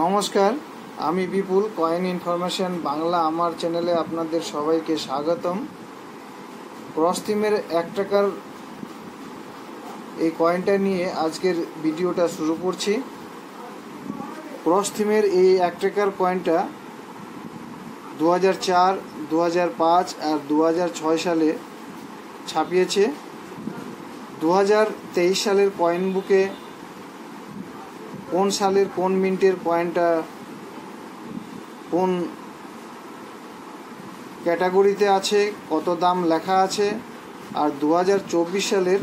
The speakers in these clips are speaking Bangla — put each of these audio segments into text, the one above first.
নমস্কার, আমি বিপুল। কয়েন ইনফরমেশন বাংলা আমার চ্যানেলে আপনাদের সবাইকে স্বাগতম। ক্রস থিমের 1 টাকার এই কয়েনটা নিয়ে আজকের ভিডিওটা শুরু করছি। ক্রস থিমের এই 1 টাকার কয়েনটা 2004, 2005 আর 2006 সালে ছাপিয়েছে। 2023 সালের কয়েন বুকে কোন সালের কোন মিন্টের কয়েনটা কোন ক্যাটাগরিতে আছে, কত দাম লেখা আছে, আর 2024 সালের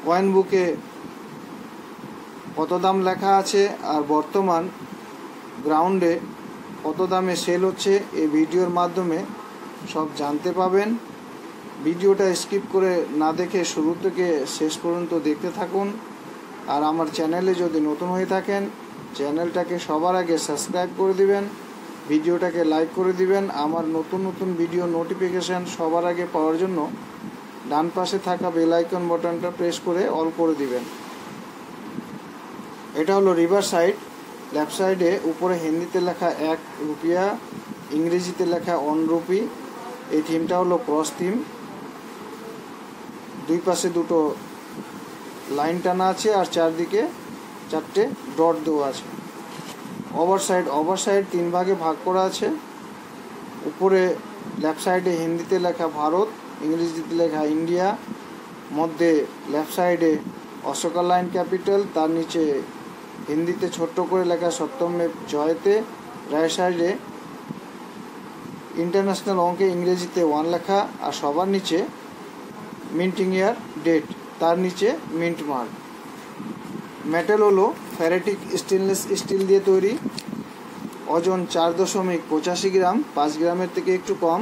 কয়েন বুকে কত দাম লেখা আছে আর বর্তমান গ্রাউন্ডে কত দামে সেল হচ্ছে এই ভিডিওর মাধ্যমে সব জানতে পাবেন। ভিডিওটা স্কিপ করে না দেখে শুরু থেকে শেষ পর্যন্ত দেখতে থাকুন। আর আমার চ্যানেলে যদি নতুন হয়ে থাকেন চ্যানেলটাকে সবার আগে সাবস্ক্রাইব করে দিবেন, ভিডিওটাকে লাইক করে দিবেন। আমার নতুন নতুন ভিডিও নোটিফিকেশান সবার আগে পাওয়ার জন্য ডান পাশে থাকা বেল আইকন বাটনটা প্রেস করে অল করে দিবেন। এটা হলো রিভার সাইড। লেফট সাইডে উপরে হিন্দিতে লেখা 1 রুপিয়া, ইংরেজিতে লেখা 1 রুপি। এই থিমটা হলো ক্রস থিম। দুই পাশে দুটো লাইন টানা আছে আর চারদিকে 4টে ডট দেওয়া আছে। ওভার সাইড 3 ভাগে ভাগ করা আছে। উপরে লেফট সাইডে হিন্দিতে লেখা ভারত, ইংরেজিতে লেখা ইন্ডিয়া। মধ্যে লেফট সাইডে অশোকা লাইন ক্যাপিটাল, তার নিচে হিন্দিতে ছোট্ট করে লেখা সত্যমেব জয়তে। রাইট সাইডে ইন্টারন্যাশনাল অঙ্কে ইংরেজিতে 1 লেখা আর সবার নিচে মিন্টিং ইয়ার ডেট, তার নিচে মিন্ট মার্ক। মেটাল হলো ফেরেটিক স্টেনলেস স্টিল দিয়ে তৈরি। ওজন 4.85 গ্রাম, 5 গ্রামের থেকে একটু কম।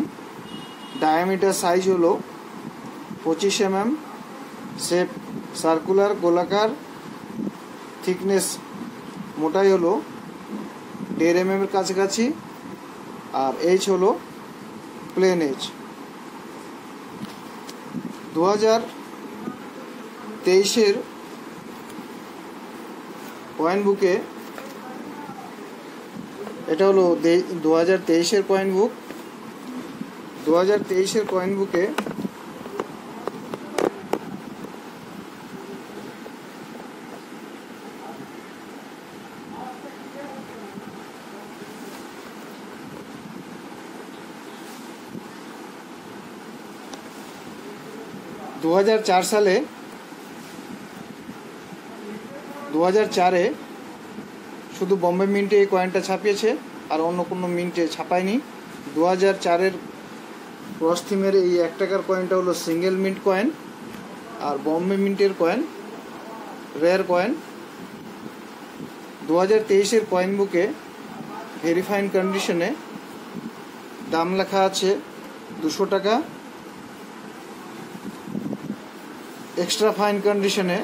ডায়ামিটার সাইজ হলো 25 mm। শেপ সার্কুলার গোলাকার। থিকনেস মোটাই হলো 1.5 mm এর কাছাকাছি। আর এইচ হলো প্লেন এইচ। 2023 কয়েন বুকে এটা হলো 2023 কয়েন বুক। 2023 কয়েন বুকে সালে 2004-এ শুধু বম্বে মিন্টে এই কয়েনটা ছাপিয়েছে আর অন্য কোনো মিন্টে ছাপায়নি। 2004-এর ক্রস থিমের এই 1 টাকার কয়েনটা হলো সিঙ্গেল মিন্ট কয়েন আর বম্বে মিন্টের কয়েন রেয়ার কয়েন। 2023-এর কয়েন বুকে ভেরিফাইড কন্ডিশনে দাম লেখা আছে 200 টাকা, এক্সট্রা ফাইন কন্ডিশনে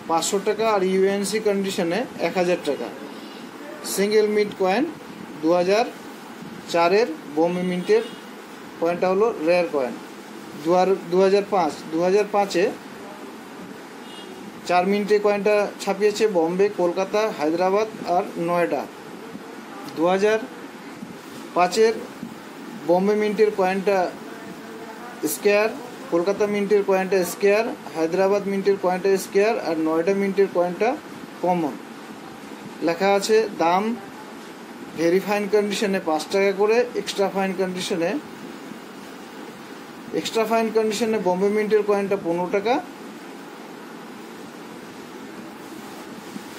500 টাকা আর ইউএনসি কন্ডিশনে 1000 টাকা। সিঙ্গেল মিন্ট কয়েন 2004-এর বম্বে মিন্টের কয়েনটা হলো রেয়ার কয়েন। 2005-এ 4 মিন্টে কয়েনটা ছাপিয়েছে বম্বে, কলকাতা, হায়দ্রাবাদ আর নয়ডা। 2005-এর বম্বে মিন্টের কয়েনটা স্কোয়ার, কলকাতা মিন্টের কয়েনটা স্কোয়ার, হায়দ্রাবাদ মিন্টের কয়েনটা স্কোয়ার আর নয়ডা মিন্টের কয়েনটা কমন। লেখা আছে দাম ভেরি ফাইন কন্ডিশনে 5 টাকা করে, এক্সট্রা ফাইন কন্ডিশনে বম্বে মিন্টের কয়েনটা 15 টাকা,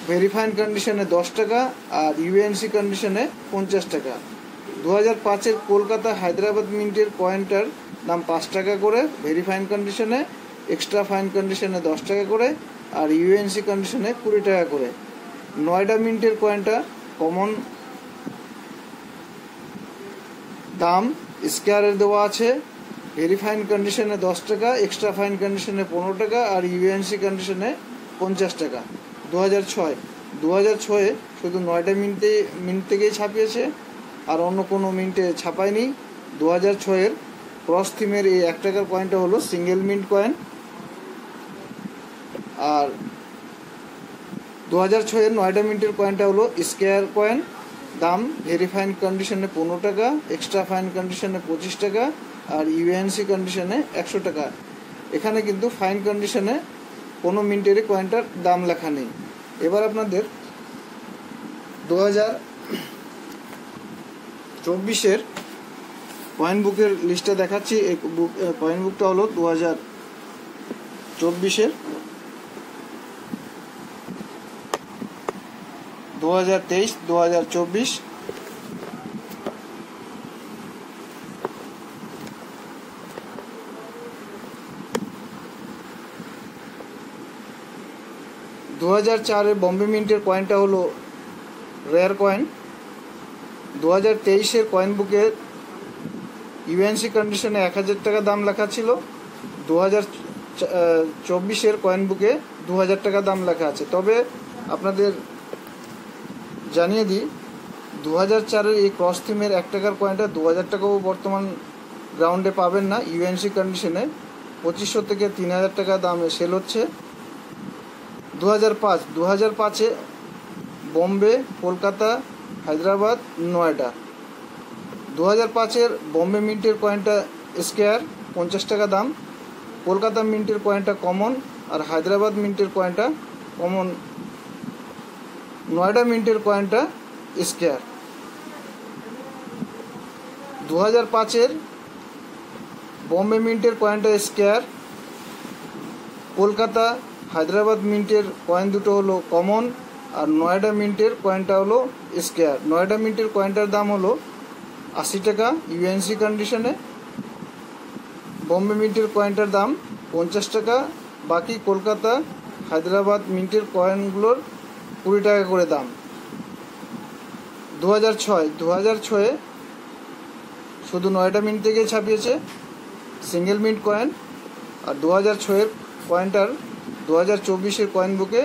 ভেরি ফাইন কন্ডিশনে 10 টাকা আর ইউএনসি কন্ডিশনে 50 টাকা। 2005-এর কলকাতা হায়দ্রাবাদ মিন্টের কয়েনটার দাম 5 টাকা করে, ভেরি ফাইন কন্ডিশনে, এক্সট্রা ফাইন কন্ডিশনে 10 টাকা করে আর ইউএনসি কন্ডিশনে 20 টাকা করে। নয়ডা মিন্টের কয়েনটা কমন দাম স্কোয়ারের দেওয়া আছে, ভেরি ফাইন কন্ডিশনে 10 টাকা, এক্সট্রা ফাইন কন্ডিশনে 15 টাকা আর ইউএনসি কন্ডিশনে 50 টাকা। 2006-এ শুধু নয়ডা মিন্ট থেকেই ছাপিয়েছে আর অন্য কোনো মিন্টে ছাপায়নি। 2006-এর ক্রস থিমের এই 1 টাকার কয়েনটা হলো সিঙ্গেল মিন্ট কয়েন। আর 2006 নয়ডা মিন্টের কয়েনটা হলো স্কোয়ার কয়েন, দাম ভেরি ফাইন কন্ডিশনে 15 টাকা, এক্সট্রা ফাইন কন্ডিশনে 25 টাকা, আর ইউএনসি কন্ডিশনে 100 টাকা। এখানে কিন্তু ফাইন কন্ডিশনে কোনো মিন্টেরই কয়েনটার দাম লেখা নেই। এবার আপনাদের 2024 কয়েন বুকের লিস্টটা দেখাচ্ছি। এই কয়েন বুকটা হলো 2024 2023 2024 2004 বম্বে মিন্টের কয়েনটা হলো রেয়ার কয়েন। 2023 কয়েন বুকে ইউএনসি কন্ডিশনে 1000 টাকা দাম লেখা ছিল। 2024 কয়েন বুকে 2000 টাকা দাম লেখা আছে। তবে আপনাদের জানিয়ে দিই, 2004 এই ক্রস থিমের 1 টাকার কয়েনটা 2000 টাকাও বর্তমান গ্রাউন্ডে পাবেন না। ইউএনসি কন্ডিশনে 2500 থেকে 3000 টাকা দামে সেল হচ্ছে। 2005 বম্বে, কলকাতা, হায়দ্রাবাদ, নয়ডা। 2005 বম্বে মিন্টের কয়েনটা স্কোয়ার 50 টাকা দাম, কলকাতা মিন্টের কয়েনটা কমন, আর হায়দ্রাবাদ মিন্টের কয়েনটা কমন, নয়ডা মিন্টের কয়েনটা স্কোয়ার। 2005 বম্বে মিন্টের কয়েনটা স্কোয়ার, কলকাতা হায়দ্রাবাদ মিন্টের কয়েন দুটো হলো কমন, আর নয়ডা মিন্টের কয়েনটা হলো স্কোয়ার। নয়ডা মিন্টের কয়েনটার দাম হলো 80 টাকা ইউএনসি কন্ডিশনে, বম্বে মিন্টের কয়েনটার দাম 50 টাকা, বাকি কলকাতা হায়দ্রাবাদ মিন্টের কয়েনগুলোর 20 টাকা করে দাম। 2006 শুধু নয়ডা মিন্ট থেকে ছাপিয়েছে সিঙ্গেল মিন্ট কয়েন, আর 2006 কয়েনটার 2024 কয়েন বুকে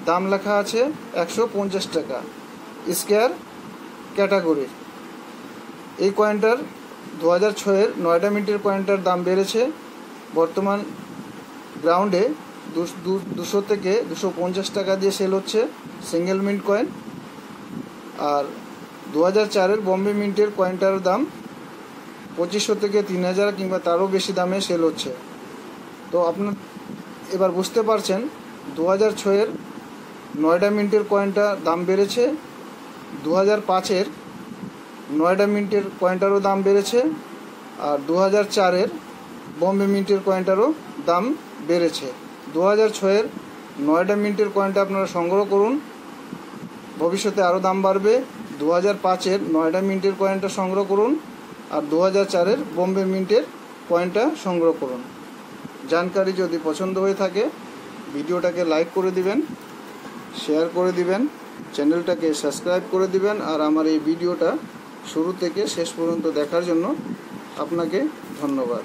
দাম লেখা আছে 150 টাকা স্কোয়ার ক্যাটাগরির। এই কয়েনটার 2006 নয়ডা মিন্টের কয়েনটার দাম বেড়েছে। বর্তমান গ্রাউন্ডে 200 থেকে 250 টাকা দিয়ে সেল হচ্ছে সিঙ্গেল মিন্ট কয়েন। আর 2004 বম্বে মিন্টের কয়েনটার দাম 2500 থেকে 3000 কিংবা তারও বেশি দামে সেল হচ্ছে। তো আপনার এবার বুঝতে পারছেন 2006 নয়ডা মিন্টের কয়েনটা দাম বেড়েছে, 2005 নয়ডা মিন্টের কয়েনটারও দাম বেড়েছে, আর 2004 বম্বে মিন্টের কয়েনটারও দাম বেড়েছে। 2006 নয়ডা মিন্টের কয়েনটা আপনারা সংগ্রহ করুন, ভবিষ্যতে আরও দাম বাড়বে। 2005 নয়ডা মিন্টের কয়েনটা সংগ্রহ করুন, আর 2004 বম্বে মিন্টের কয়েনটা সংগ্রহ করুন। জানকারি যদি পছন্দ হয়ে থাকে ভিডিওটাকে লাইক করে দিবেন, শেয়ার করে দিবেন, চ্যানেলটাকে সাবস্ক্রাইব করে দিবেন, আর আমার এই ভিডিওটা শুরু থেকে শেষ পর্যন্ত দেখার জন্য আপনাকে ধন্যবাদ।